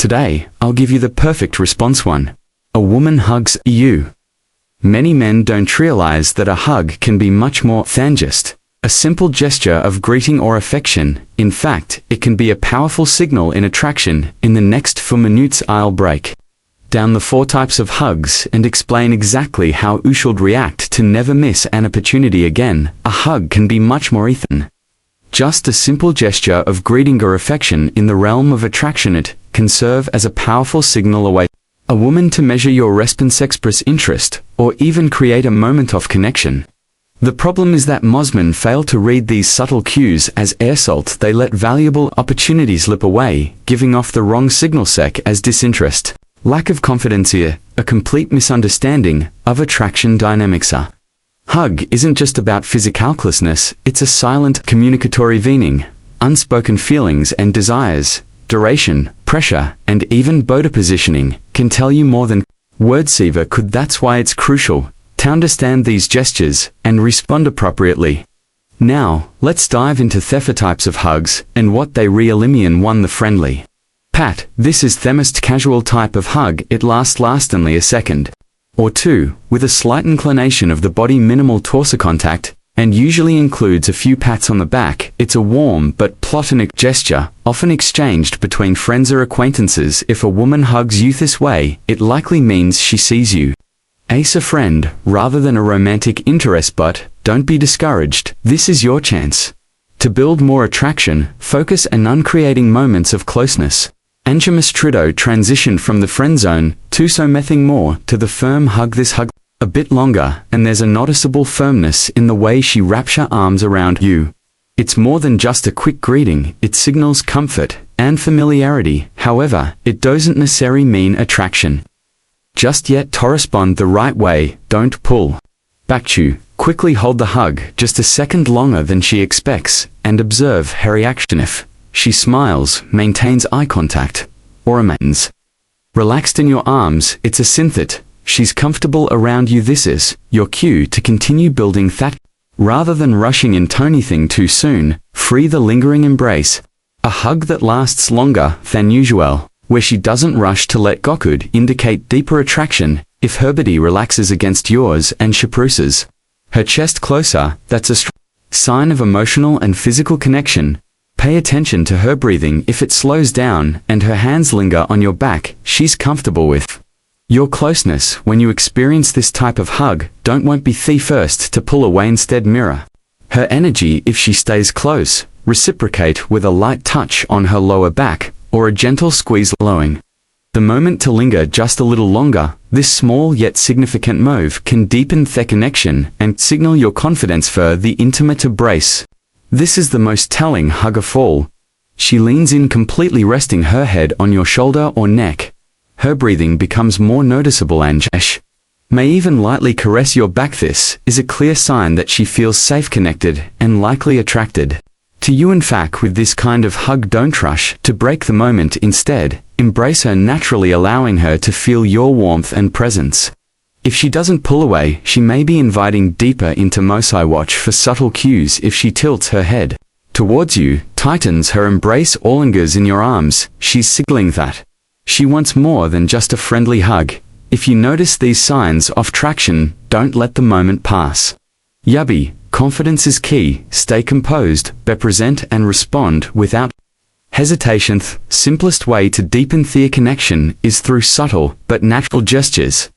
Today, I'll give you the perfect response one. A woman hugs you. Many men don't realize that a hug can be much more than just a simple gesture of greeting or affection. In fact, it can be a powerful signal in attraction. In the next 4 minutes, I'll break down the 4 types of hugs and explain exactly how you should react to never miss an opportunity again. A hug can be much more than just a simple gesture of greeting or affection. In the realm of attraction, it can serve as a powerful signal away a woman to measure your response, express interest, or even create a moment of connection. The problem is that most men fail to read these subtle cues. As a result, they let valuable opportunities slip away, giving off the wrong signal as disinterest. Lack of confidence here, a complete misunderstanding of attraction dynamics. A hug isn't just about physical closeness, it's a silent communicatory meaning, unspoken feelings and desires, duration, pressure, and even body positioning can tell you more than words ever could. That's why it's crucial to understand these gestures and respond appropriately. Now, let's dive into the 4 types of hugs and what they really mean. 1. The friendly pat. This is the most casual type of hug. It lasts only a second or 2, with a slight inclination of the body, minimal torso contact, and usually includes a few pats on the back. It's a warm but platonic gesture, often exchanged between friends or acquaintances. If a woman hugs you this way, it likely means she sees you as a friend rather than a romantic interest. But don't be discouraged. This is your chance to build more attraction. Focus on creating moments of closeness. Angemus Trudeau transitioned from the friend zone to something more, to the firm hug. This hug a bit longer, and there's a noticeable firmness in the way she wraps her arms around you. It's more than just a quick greeting, it signals comfort and familiarity. However, it doesn't necessarily mean attraction just yet. To respond the right way, don't pull back. You quickly hold the hug just a second longer than she expects, and observe her reaction. If she smiles, maintains eye contact, or remains relaxed in your arms, it's a sign that she's comfortable around you. This is your cue to continue building that. Rather than rushing into anything too soon, free the lingering embrace. A hug that lasts longer than usual, where she doesn't rush to let go, could indicate deeper attraction. If her body relaxes against yours and she presses her chest closer, that's a sign of emotional and physical connection. Pay attention to her breathing. If it slows down and her hands linger on your back, she's comfortable with your closeness. When you experience this type of hug, won't be the first to pull away. Instead, mirror her energy. If she stays close, reciprocate with a light touch on her lower back or a gentle squeeze, allowing the moment to linger just a little longer. This small yet significant move can deepen the connection and signal your confidence for the intimate embrace. This is the most telling hug of all. She leans in completely, resting her head on your shoulder or neck. Her breathing becomes more noticeable and she may even lightly caress your back. This is a clear sign that she feels safe, connected, and likely attracted to you. In fact, with this kind of hug, don't rush to break the moment. Instead, embrace her naturally, allowing her to feel your warmth and presence. If she doesn't pull away, she may be inviting deeper intimacy. Watch for subtle cues. If she tilts her head towards you, tightens her embrace, or lingers in your arms, she's signaling that she wants more than just a friendly hug. If you notice these signs of attraction, don't let the moment pass. Yubby, confidence is key. Stay composed, be present, and respond without hesitation. The simplest way to deepen the connection is through subtle but natural gestures.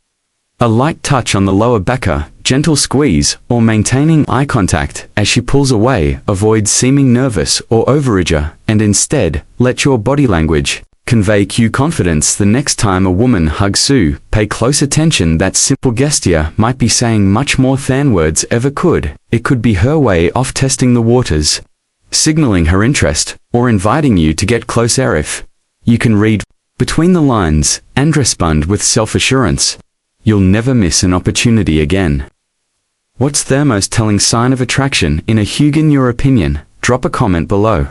A light touch on the lower back, a gentle squeeze, or maintaining eye contact as she pulls away. Avoid seeming nervous or overeager, and instead, let your body language convey cue confidence. The next time a woman hugs you, pay close attention. That simple gesture might be saying much more than words ever could. It could be her way of testing the waters, signaling her interest, or inviting you to get closer. If you can read between the lines and respond with self-assurance, you'll never miss an opportunity again. What's the most telling sign of attraction in a hug in your opinion? Drop a comment below.